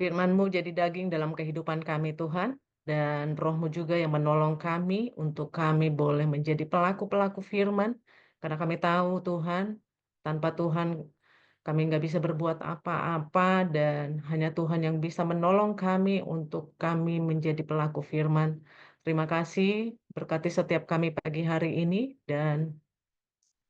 Firman-Mu jadi daging dalam kehidupan kami Tuhan, dan Roh-Mu juga yang menolong kami untuk kami boleh menjadi pelaku-pelaku firman, karena kami tahu Tuhan, tanpa Tuhan kami nggak bisa berbuat apa-apa, dan hanya Tuhan yang bisa menolong kami untuk kami menjadi pelaku firman. Terima kasih, berkati setiap kami pagi hari ini, dan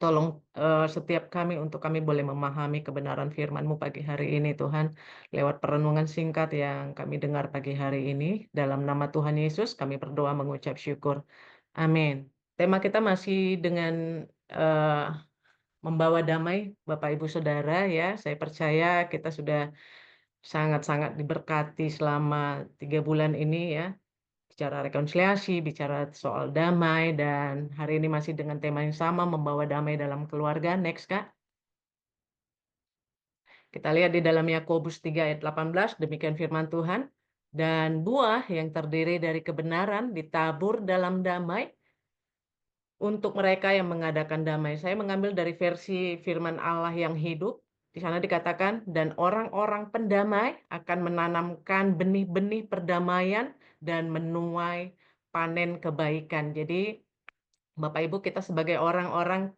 tolong setiap kami untuk kami boleh memahami kebenaran firman-Mu pagi hari ini Tuhan. Lewat perenungan singkat yang kami dengar pagi hari ini. Dalam nama Tuhan Yesus kami berdoa mengucap syukur. Amin. Tema kita masih dengan eh, membawa damai Bapak Ibu Saudara ya. Saya percaya kita sudah sangat-sangat diberkati selama 3 bulan ini ya. Bicara rekonsiliasi, bicara soal damai, dan hari ini masih dengan tema yang sama, membawa damai dalam keluarga. Next, Kak. Kita lihat di dalam Yakobus 3 ayat 18, demikian firman Tuhan. Dan buah yang terdiri dari kebenaran ditabur dalam damai untuk mereka yang mengadakan damai. Saya mengambil dari versi firman Allah yang hidup. Di sana dikatakan, dan orang-orang pendamai akan menanamkan benih-benih perdamaian dan menuai panen kebaikan. Jadi Bapak Ibu, kita sebagai orang-orang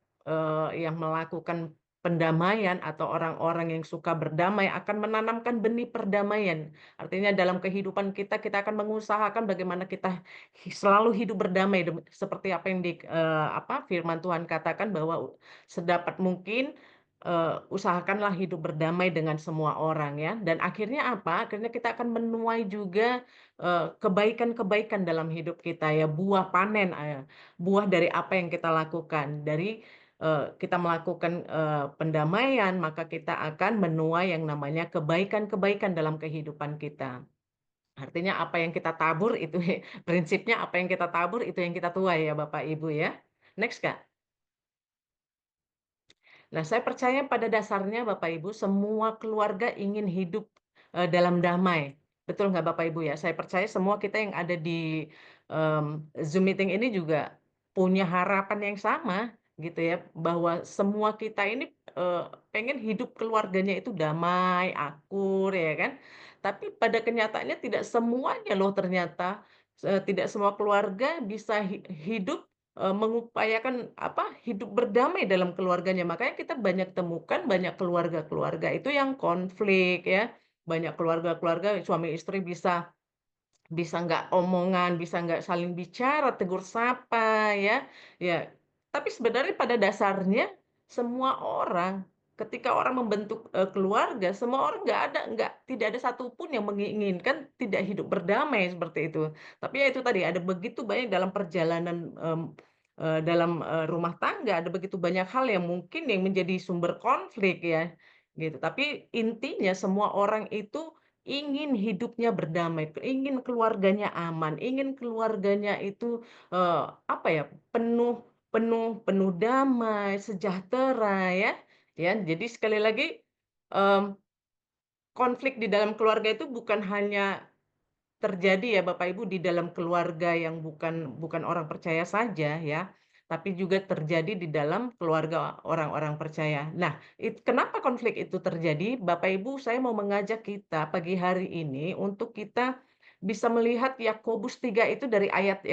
yang melakukan pendamaian atau orang-orang yang suka berdamai akan menanamkan benih perdamaian. Artinya dalam kehidupan kita, kita akan mengusahakan bagaimana kita selalu hidup berdamai, seperti apa yang di firman Tuhan katakan bahwa sedapat mungkin usahakanlah hidup berdamai dengan semua orang ya. Dan akhirnya apa? Akhirnya kita akan menuai juga kebaikan-kebaikan dalam hidup kita ya, buah panen. Buah dari apa yang kita lakukan. Dari kita melakukan pendamaian, maka kita akan menuai yang namanya kebaikan-kebaikan dalam kehidupan kita. Artinya apa yang kita tabur itu prinsipnya apa yang kita tabur itu yang kita tuai ya Bapak Ibu ya. Next Kak. Nah, saya percaya pada dasarnya Bapak Ibu semua keluarga ingin hidup dalam damai. Betul nggak Bapak Ibu ya? Saya percaya semua kita yang ada di em, Zoom meeting ini juga punya harapan yang sama gitu ya, bahwa semua kita ini eh, pengen hidup keluarganya itu damai, akur ya kan. Tapi pada kenyataannya tidak semuanya loh ternyata tidak semua keluarga bisa hidup mengupayakan hidup berdamai dalam keluarganya. Makanya kita banyak temukan banyak keluarga-keluarga itu yang konflik ya. Banyak keluarga-keluarga suami istri bisa bisa nggak omongan, bisa nggak saling bicara, tegur sapa ya. Ya, tapi sebenarnya pada dasarnya semua orang ketika orang membentuk keluarga, semua orang tidak ada satupun yang menginginkan tidak hidup berdamai seperti itu. Tapi ya itu tadi ada begitu banyak dalam perjalanan dalam rumah tangga, ada begitu banyak hal yang mungkin yang menjadi sumber konflik ya, gitu. Tapi intinya semua orang itu ingin hidupnya berdamai, ingin keluarganya aman, ingin keluarganya itu eh, apa ya penuh penuh penuh damai, sejahtera ya. Ya, jadi sekali lagi em, konflik di dalam keluarga itu bukan hanya terjadi ya Bapak Ibu di dalam keluarga yang bukan bukan orang percaya saja ya, tapi juga terjadi di dalam keluarga orang-orang percaya. Nah, kenapa konflik itu terjadi? Bapak Ibu, saya mau mengajak kita pagi hari ini untuk kita bisa melihat Yakobus 3 itu dari ayat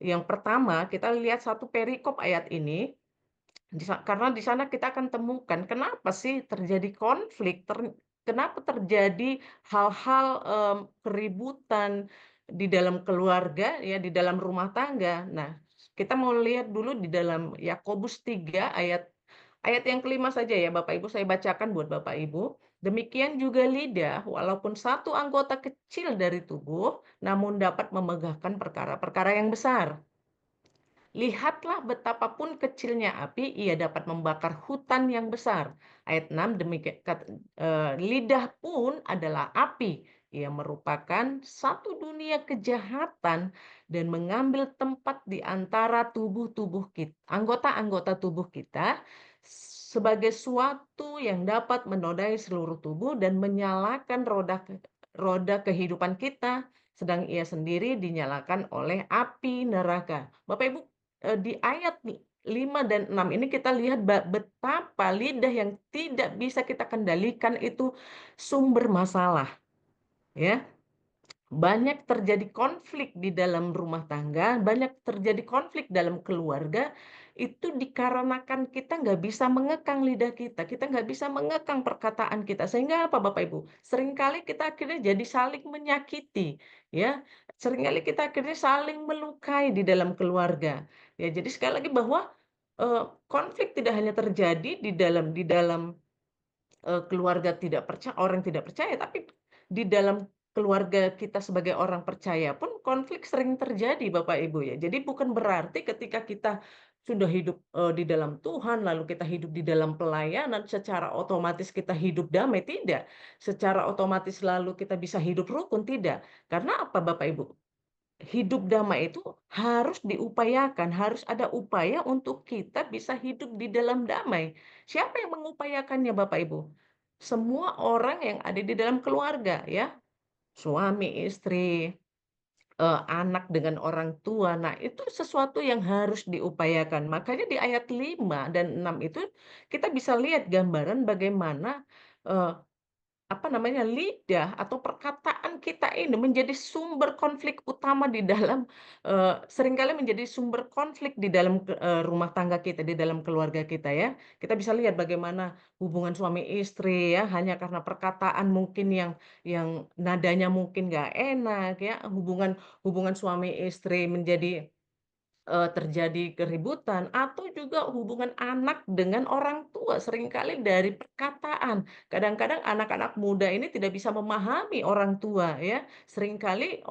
yang pertama, kita lihat satu perikop ayat ini. Karena di sana kita akan temukan kenapa sih terjadi konflik, kenapa terjadi hal-hal keributan di dalam keluarga, ya di dalam rumah tangga. Nah, kita mau lihat dulu di dalam Yakobus 3 ayat ayat yang kelima saja ya Bapak Ibu, saya bacakan buat Bapak Ibu. Demikian juga lidah, walaupun satu anggota kecil dari tubuh, namun dapat memegahkan perkara-perkara yang besar. Lihatlah betapapun kecilnya api, ia dapat membakar hutan yang besar. Ayat 6, demikian lidah pun adalah api. Ia merupakan satu dunia kejahatan dan mengambil tempat di antara tubuh-tubuh kita, anggota-anggota tubuh kita sebagai suatu yang dapat menodai seluruh tubuh dan menyalakan roda kehidupan kita, sedang ia sendiri dinyalakan oleh api neraka. Bapak Ibu, di ayat 5 dan 6 ini kita lihat betapa lidah yang tidak bisa kita kendalikan itu sumber masalah. ya. Banyak terjadi konflik di dalam rumah tangga, banyak terjadi konflik dalam keluarga, itu dikarenakan kita nggak bisa mengekang lidah kita nggak bisa mengekang perkataan kita. Sehingga apa Bapak Ibu? Seringkali kita akhirnya jadi saling menyakiti, ya. Seringkali kita akhirnya saling melukai di dalam keluarga. Ya, jadi sekali lagi bahwa, konflik tidak hanya terjadi di dalam keluarga tidak orang tidak percaya, tapi di dalam keluarga kita sebagai orang percaya pun konflik sering terjadi Bapak Ibu ya. Jadi bukan berarti ketika kita sudah hidup, di dalam Tuhan, lalu kita hidup di dalam pelayanan, secara otomatis kita hidup damai, tidak. Secara otomatis lalu kita bisa hidup rukun, tidak. Karena apa Bapak Ibu? Hidup damai itu harus diupayakan, harus ada upaya untuk kita bisa hidup di dalam damai. Siapa yang mengupayakannya Bapak Ibu? Semua orang yang ada di dalam keluarga ya, suami, istri, anak dengan orang tua. Nah, itu sesuatu yang harus diupayakan. Makanya di ayat 5 dan 6 itu kita bisa lihat gambaran bagaimana, eee apa namanya, lidah atau perkataan kita ini menjadi sumber konflik utama di dalam, seringkali menjadi sumber konflik di dalam rumah tangga kita, di dalam keluarga kita ya. Kita bisa lihat bagaimana hubungan suami istri ya, hanya karena perkataan mungkin yang nadanya mungkin nggak enak ya, hubungan hubungan suami istri menjadi terjadi keributan atau juga hubungan anak dengan orang tua seringkali dari perkataan. Kadang-kadang anak-anak muda ini tidak bisa memahami orang tua ya. Seringkali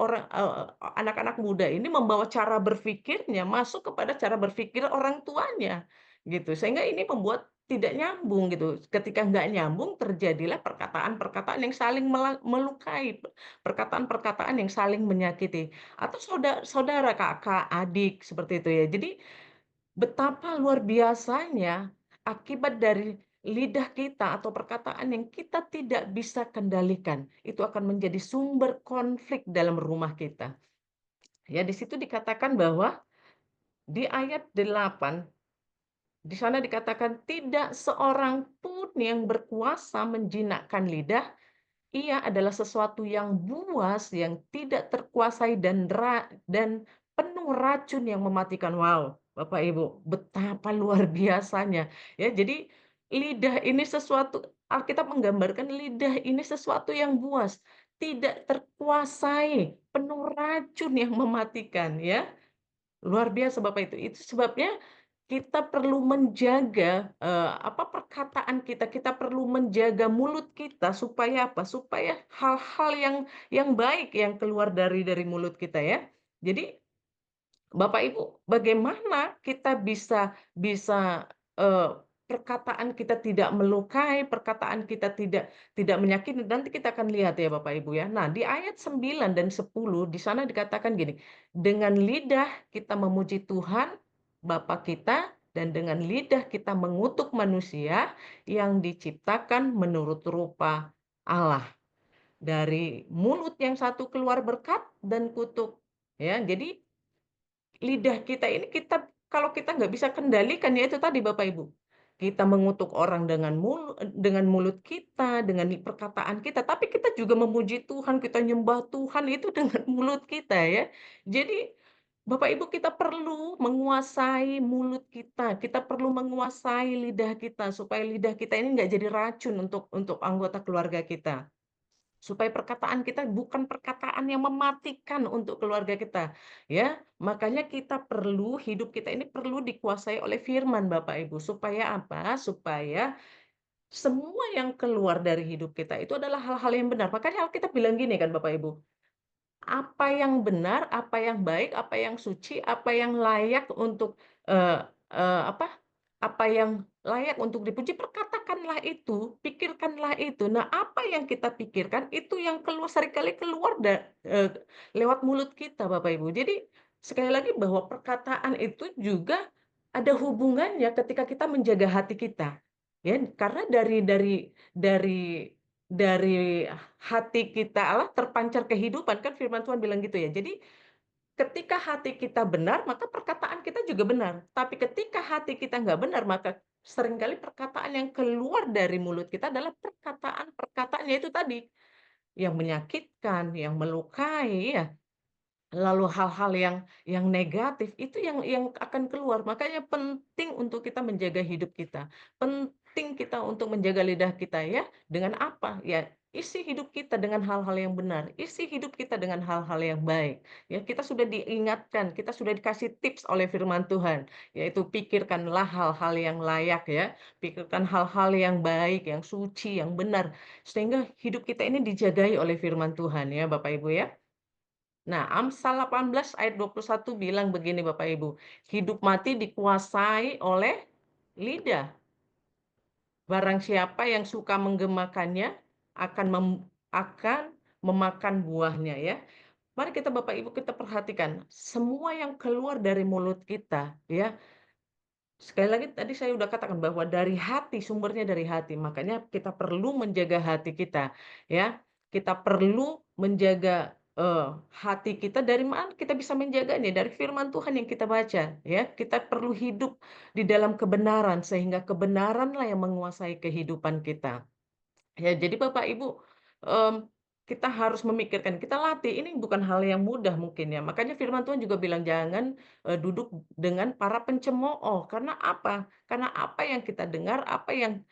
anak-anak muda ini membawa cara berpikirnya masuk kepada cara berpikir orang tuanya, gitu. Sehingga ini membuat tidak nyambung gitu. Ketika nggak nyambung terjadilah perkataan-perkataan yang saling melukai, perkataan-perkataan yang saling menyakiti. Atau saudara, kakak, adik, seperti itu ya. Jadi, betapa luar biasanya akibat dari lidah kita atau perkataan yang kita tidak bisa kendalikan, itu akan menjadi sumber konflik dalam rumah kita. Ya, di situ dikatakan bahwa di ayat 8 di sana dikatakan, "Tidak seorang pun yang berkuasa menjinakkan lidah, ia adalah sesuatu yang buas, yang tidak terkuasai dan penuh racun yang mematikan." Wow, Bapak Ibu, betapa luar biasanya. Ya, jadi lidah ini sesuatu Alkitab menggambarkan lidah ini sesuatu yang buas, tidak terkuasai, penuh racun yang mematikan ya. Luar biasa Bapak itu. Itu sebabnya kita perlu menjaga, perkataan kita, kita perlu menjaga mulut kita supaya apa? Supaya hal-hal yang baik yang keluar dari mulut kita ya. Jadi Bapak Ibu, bagaimana kita bisa, eee, perkataan kita tidak melukai, perkataan kita tidak menyakiti, nanti kita akan lihat ya Bapak Ibu ya. Nah di ayat 9 dan 10 di sana dikatakan gini, "Dengan lidah kita memuji Tuhan Bapa kita, dan dengan lidah kita mengutuk manusia yang diciptakan menurut rupa Allah. Dari mulut yang satu keluar berkat dan kutuk." Ya, jadi lidah kita ini kalau kita nggak bisa kendalikan, ya itu tadi Bapak Ibu, kita mengutuk orang dengan mulut kita, dengan perkataan kita, tapi kita juga memuji Tuhan, kita nyembah Tuhan itu dengan mulut kita ya. Jadi Bapak Ibu kita perlu menguasai mulut kita perlu menguasai lidah kita, supaya lidah kita ini nggak jadi racun untuk anggota keluarga kita. Supaya perkataan kita bukan perkataan yang mematikan untuk keluarga kita, ya. Makanya hidup kita ini perlu dikuasai oleh firman Bapak Ibu, supaya apa? Supaya semua yang keluar dari hidup kita itu adalah hal-hal yang benar. Makanya Alkitab bilang gini kan Bapak Ibu, apa yang benar, apa yang baik, apa yang suci, apa yang layak untuk, eee eee, apa apa yang layak untuk dipuji, perkatakanlah itu, pikirkanlah itu. Nah, apa yang kita pikirkan, itu yang seringkali keluar lewat mulut kita, Bapak Ibu. Jadi, sekali lagi bahwa perkataan itu juga ada hubungannya ketika kita menjaga hati kita, ya. Karena dari hati kita Allah terpancar kehidupan, kan firman Tuhan bilang gitu ya. Jadi, ketika hati kita benar, maka perkataan kita juga benar. Tapi ketika hati kita nggak benar, maka seringkali perkataan yang keluar dari mulut kita adalah perkataan-perkataan, yaitu tadi, yang menyakitkan, yang melukai ya. Lalu hal-hal yang negatif itu yang akan keluar. Makanya penting untuk kita menjaga hidup kita. Penting kita untuk menjaga lidah kita ya. Dengan apa? Ya, isi hidup kita dengan hal-hal yang benar. Isi hidup kita dengan hal-hal yang baik. Ya, kita sudah diingatkan, kita sudah dikasih tips oleh firman Tuhan, yaitu pikirkanlah hal-hal yang layak ya. Pikirkan hal-hal yang baik, yang suci, yang benar. Sehingga hidup kita ini dijagai oleh firman Tuhan ya, Bapak Ibu ya. Nah, Amsal 18 ayat 21 bilang begini Bapak Ibu, hidup mati dikuasai oleh lidah. Barang siapa yang suka menggemakannya akan akan memakan buahnya ya. Mari kita Bapak Ibu kita perhatikan semua yang keluar dari mulut kita ya. Sekali lagi tadi saya udah katakan bahwa dari hati, sumbernya dari hati. Makanya kita perlu menjaga hati kita, ya. Kita perlu menjaga hati kita dari mana kita bisa menjaganya? Dari firman Tuhan yang kita baca, ya. Kita perlu hidup di dalam kebenaran sehingga kebenaranlah yang menguasai kehidupan kita. Ya, jadi Bapak Ibu, mmm, kita harus memikirkan, kita latih, ini bukan hal yang mudah mungkin ya, makanya firman Tuhan juga bilang, "Jangan, duduk dengan para pencemooh." Karena apa? Karena apa yang kita dengar, apa yang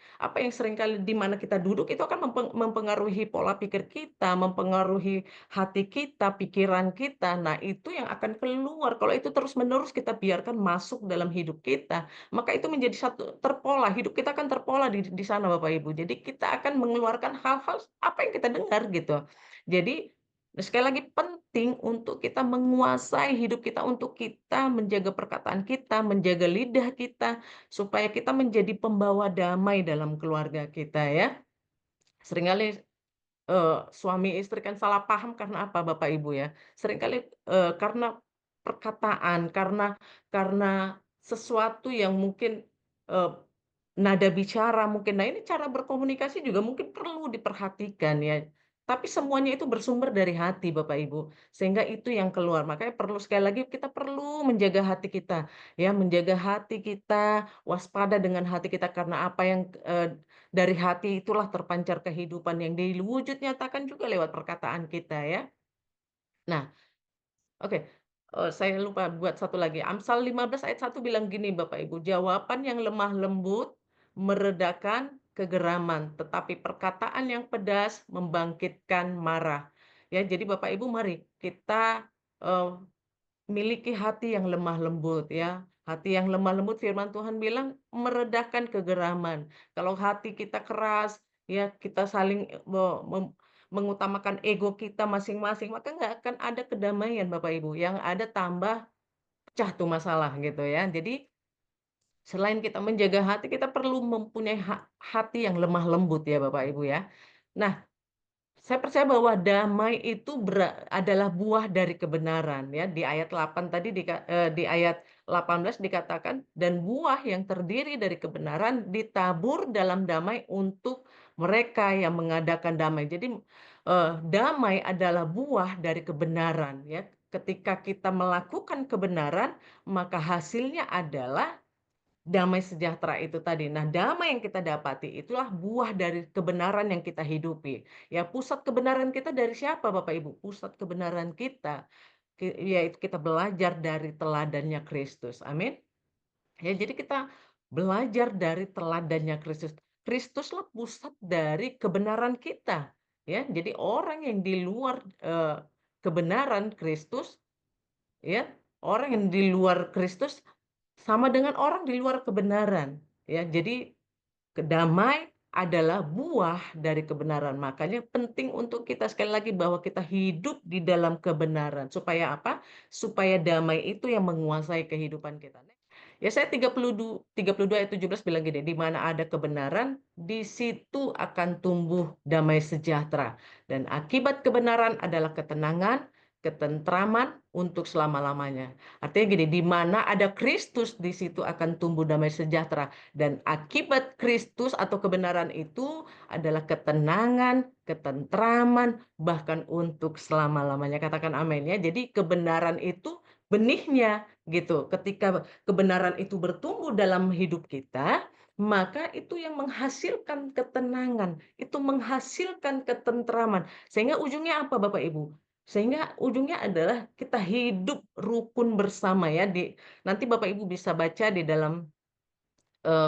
seringkali di mana kita duduk itu akan mempengaruhi pola pikir kita, mempengaruhi hati kita, pikiran kita. Nah, itu yang akan keluar, kalau itu terus-menerus kita biarkan masuk dalam hidup kita, maka itu menjadi satu terpola, hidup kita akan terpola di sana Bapak Ibu. Jadi kita akan mengeluarkan hal-hal apa yang kita dengar gitu. Jadi sekali lagi penting untuk kita menguasai hidup kita, untuk kita menjaga perkataan kita, menjaga lidah kita, supaya kita menjadi pembawa damai dalam keluarga kita ya. Seringkali suami istri kan salah paham karena apa Bapak Ibu ya, seringkali, karena perkataan, karena sesuatu yang mungkin, eee, nada bicara mungkin. Nah, ini cara berkomunikasi juga mungkin perlu diperhatikan ya. Tapi semuanya itu bersumber dari hati Bapak Ibu, sehingga itu yang keluar. Makanya perlu sekali lagi kita perlu menjaga hati kita, ya, menjaga hati kita, waspada dengan hati kita karena apa yang, dari hati itulah terpancar kehidupan yang diwujud nyatakan juga lewat perkataan kita ya. Nah, oke, saya lupa buat satu lagi, Amsal 15 ayat 1 bilang gini Bapak Ibu, "Jawaban yang lemah lembut meredakan kegeraman, tetapi perkataan yang pedas membangkitkan marah." Ya, jadi Bapak Ibu mari kita, eee, miliki hati yang lemah lembut ya. Hati yang lemah lembut firman Tuhan bilang meredakan kegeraman. Kalau hati kita keras, ya kita saling mengutamakan ego kita masing-masing, maka nggak akan ada kedamaian Bapak Ibu. Yang ada tambah pecah tuh masalah gitu ya. Jadi selain kita menjaga hati, kita perlu mempunyai hati yang lemah lembut ya Bapak Ibu ya. Nah, saya percaya bahwa damai itu adalah buah dari kebenaran ya. Di ayat 8 tadi di ayat 18 dikatakan, "Dan buah yang terdiri dari kebenaran ditabur dalam damai untuk mereka yang mengadakan damai." Jadi, damai adalah buah dari kebenaran ya. Ketika kita melakukan kebenaran, maka hasilnya adalah damai sejahtera itu tadi. Nah, damai yang kita dapati itulah buah dari kebenaran yang kita hidupi. Ya, pusat kebenaran kita dari siapa Bapak Ibu? Pusat kebenaran kita, yaitu kita belajar dari teladannya Kristus. Amin. Ya, jadi kita belajar dari teladannya Kristus. Kristuslah pusat dari kebenaran kita. Ya, jadi orang yang di luar kebenaran Kristus, ya, orang yang di luar Kristus sama dengan orang di luar kebenaran, ya. Jadi, damai adalah buah dari kebenaran. Makanya penting untuk kita sekali lagi bahwa kita hidup di dalam kebenaran. Supaya apa? Supaya damai itu yang menguasai kehidupan kita. Yesaya 32 ayat 17 bilang gini, "Di mana ada kebenaran, di situ akan tumbuh damai sejahtera. Dan akibat kebenaran adalah ketenangan, ketentraman untuk selama-lamanya." Artinya gini, di mana ada Kristus, di situ akan tumbuh damai sejahtera. Dan akibat Kristus atau kebenaran itu adalah ketenangan, ketentraman, bahkan untuk selama-lamanya. Katakan amin ya. Jadi kebenaran itu benihnya gitu. Ketika kebenaran itu bertumbuh dalam hidup kita, maka itu yang menghasilkan ketenangan, itu menghasilkan ketentraman. Sehingga ujungnya apa Bapak Ibu? Sehingga ujungnya adalah kita hidup rukun bersama ya nanti Bapak Ibu bisa baca di dalam,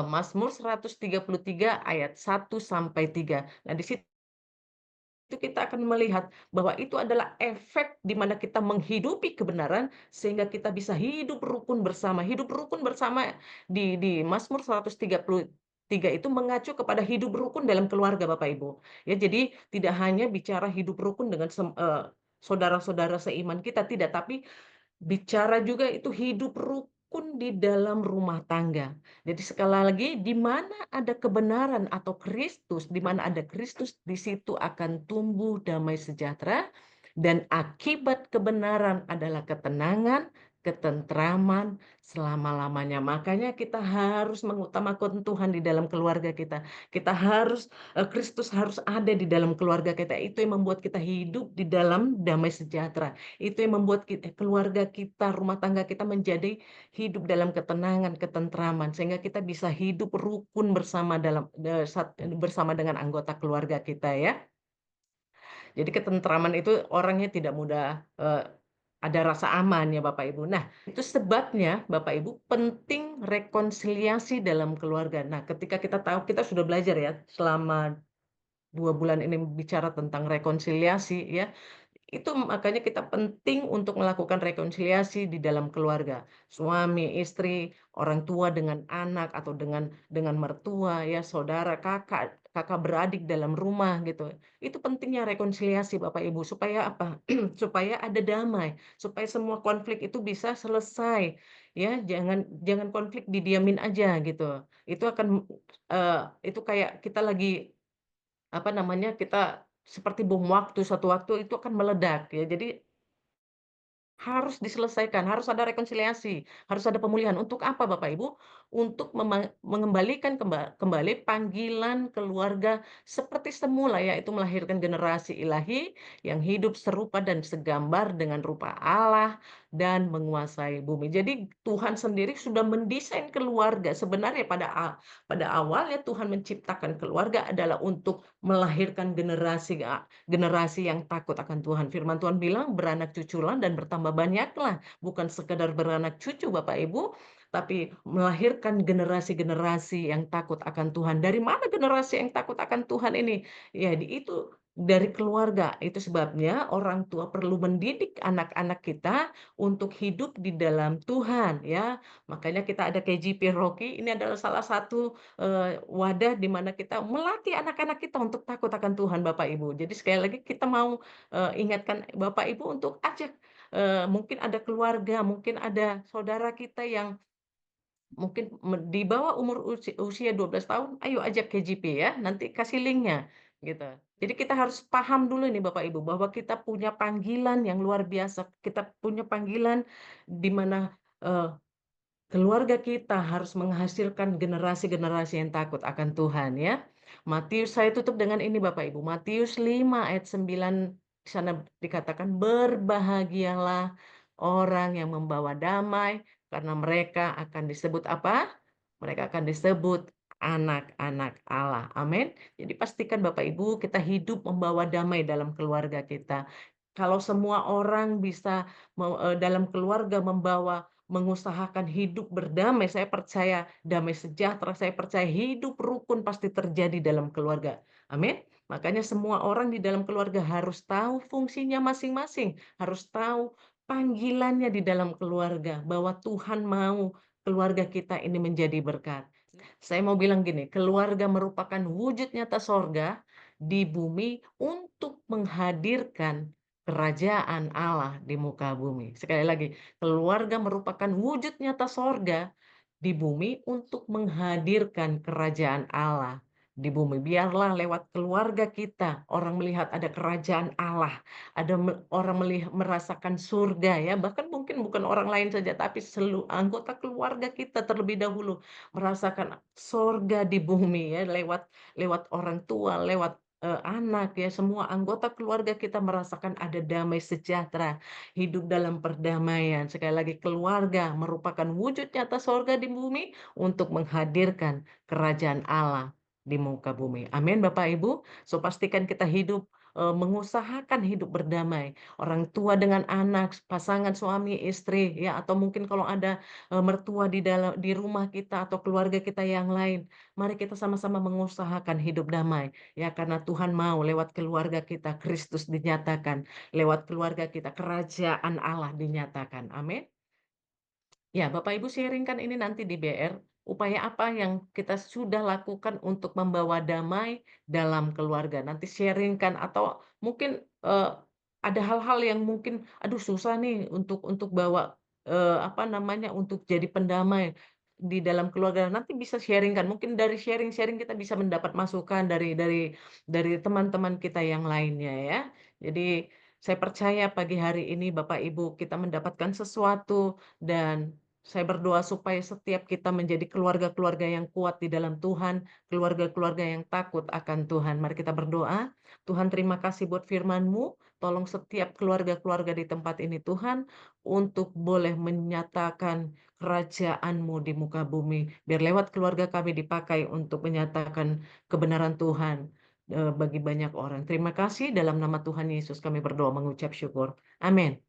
Mazmur 133 ayat 1-3. Nah di situ kita akan melihat bahwa itu adalah efek di mana kita menghidupi kebenaran sehingga kita bisa hidup rukun bersama. Hidup rukun bersama di Mazmur 133 itu mengacu kepada hidup rukun dalam keluarga Bapak Ibu. Ya, jadi tidak hanya bicara hidup rukun dengan saudara-saudara seiman kita, tidak, tapi bicara juga itu hidup rukun di dalam rumah tangga. Jadi sekali lagi, di mana ada kebenaran atau Kristus, di mana ada Kristus, di situ akan tumbuh damai sejahtera, dan akibat kebenaran adalah ketenangan, ketentraman selama-lamanya. Makanya kita harus mengutamakan Tuhan di dalam keluarga kita. Kita harus, Kristus harus ada di dalam keluarga kita. Itu yang membuat kita hidup di dalam damai sejahtera. Itu yang membuat keluarga kita, rumah tangga kita menjadi hidup dalam ketenangan, ketentraman, sehingga kita bisa hidup rukun bersama dengan anggota keluarga kita ya. Jadi ketentraman itu orangnya tidak mudah ada rasa aman ya Bapak Ibu. Nah, itu sebabnya Bapak Ibu penting rekonsiliasi dalam keluarga. Nah, ketika kita tahu kita sudah belajar ya selama 2 bulan ini bicara tentang rekonsiliasi ya, itu makanya kita penting untuk melakukan rekonsiliasi di dalam keluarga. Suami, istri, orang tua dengan anak atau dengan mertua ya, saudara, kakak, kakak beradik dalam rumah gitu. Itu pentingnya rekonsiliasi Bapak Ibu supaya apa? Supaya ada damai, supaya semua konflik itu bisa selesai. Ya, jangan jangan konflik didiamin aja gitu. Itu akan itu kayak kita lagi apa namanya, kita seperti bom waktu, suatu waktu itu akan meledak ya. Jadi harus diselesaikan, harus ada rekonsiliasi, harus ada pemulihan. Untuk apa Bapak Ibu? Untuk mengembalikan kembali panggilan keluarga seperti semula, yaitu melahirkan generasi ilahi yang hidup serupa dan segambar dengan rupa Allah dan menguasai bumi. Jadi Tuhan sendiri sudah mendesain keluarga. Sebenarnya pada awalnya Tuhan menciptakan keluarga adalah untuk melahirkan generasi yang takut akan Tuhan. Firman Tuhan bilang beranak cuculah dan bertambah banyaklah. Bukan sekedar beranak cucu Bapak Ibu, tapi melahirkan generasi-generasi yang takut akan Tuhan. Dari mana generasi yang takut akan Tuhan ini? Ya, itu dari keluarga. Itu sebabnya orang tua perlu mendidik anak-anak kita untuk hidup di dalam Tuhan, ya. Makanya kita ada KJP Rocky, ini adalah salah satu wadah di mana kita melatih anak-anak kita untuk takut akan Tuhan Bapak Ibu. Jadi sekali lagi kita mau, ingatkan Bapak Ibu untuk ajak, mungkin ada keluarga, mungkin ada saudara kita yang mungkin di bawah umur usia 12 tahun, ayo ajak KJP ya, nanti kasih linknya gitu. Jadi kita harus paham dulu nih Bapak Ibu, bahwa kita punya panggilan yang luar biasa, kita punya panggilan di mana, keluarga kita harus menghasilkan generasi-generasi yang takut akan Tuhan ya. Matius, saya tutup dengan ini Bapak Ibu. Matius 5 ayat 9 di sana dikatakan berbahagialah orang yang membawa damai karena mereka akan disebut apa? Mereka akan disebut anak-anak Allah. Amin. Jadi pastikan Bapak Ibu kita hidup membawa damai dalam keluarga kita. Kalau semua orang bisa dalam keluarga mengusahakan hidup berdamai, saya percaya damai sejahtera, saya percaya hidup rukun pasti terjadi dalam keluarga. Amin. Makanya semua orang di dalam keluarga harus tahu fungsinya masing-masing, harus tahu panggilannya di dalam keluarga, bahwa Tuhan mau keluarga kita ini menjadi berkat. Saya mau bilang gini, keluarga merupakan wujud nyata sorga di bumi untuk menghadirkan kerajaan Allah di muka bumi. Sekali lagi, keluarga merupakan wujud nyata sorga di bumi untuk menghadirkan kerajaan Allah di bumi. Biarlah lewat keluarga kita orang melihat ada kerajaan Allah, ada orang merasakan surga ya. Bahkan mungkin bukan orang lain saja, tapi seluruh anggota keluarga kita terlebih dahulu merasakan surga di bumi ya lewat lewat orang tua, lewat anak ya, semua anggota keluarga kita merasakan ada damai sejahtera, hidup dalam perdamaian. Sekali lagi keluarga merupakan wujud nyata sorga di bumi untuk menghadirkan kerajaan Allah di muka bumi. Amin Bapak Ibu. So pastikan kita hidup, mengusahakan hidup berdamai. Orang tua dengan anak, pasangan suami istri ya, atau mungkin kalau ada, mertua di rumah kita atau keluarga kita yang lain, mari kita sama-sama mengusahakan hidup damai. Ya, karena Tuhan mau lewat keluarga kita Kristus dinyatakan, lewat keluarga kita kerajaan Allah dinyatakan. Amin. Ya, Bapak Ibu sharingkan ini nanti di BR, upaya apa yang kita sudah lakukan untuk membawa damai dalam keluarga. Nanti sharingkan atau mungkin ada hal-hal yang mungkin, aduh susah nih untuk bawa apa namanya untuk jadi pendamai di dalam keluarga. Nanti bisa sharingkan. Mungkin dari sharing-sharing kita bisa mendapat masukan dari teman-teman kita yang lainnya ya. Jadi saya percaya pagi hari ini Bapak Ibu kita mendapatkan sesuatu dan saya berdoa supaya setiap kita menjadi keluarga-keluarga yang kuat di dalam Tuhan, keluarga-keluarga yang takut akan Tuhan. Mari kita berdoa. Tuhan terima kasih buat firman-Mu. Tolong setiap keluarga-keluarga di tempat ini Tuhan untuk boleh menyatakan kerajaan-Mu di muka bumi. Biar lewat keluarga kami dipakai untuk menyatakan kebenaran Tuhan bagi banyak orang. Terima kasih dalam nama Tuhan Yesus kami berdoa mengucap syukur. Amin.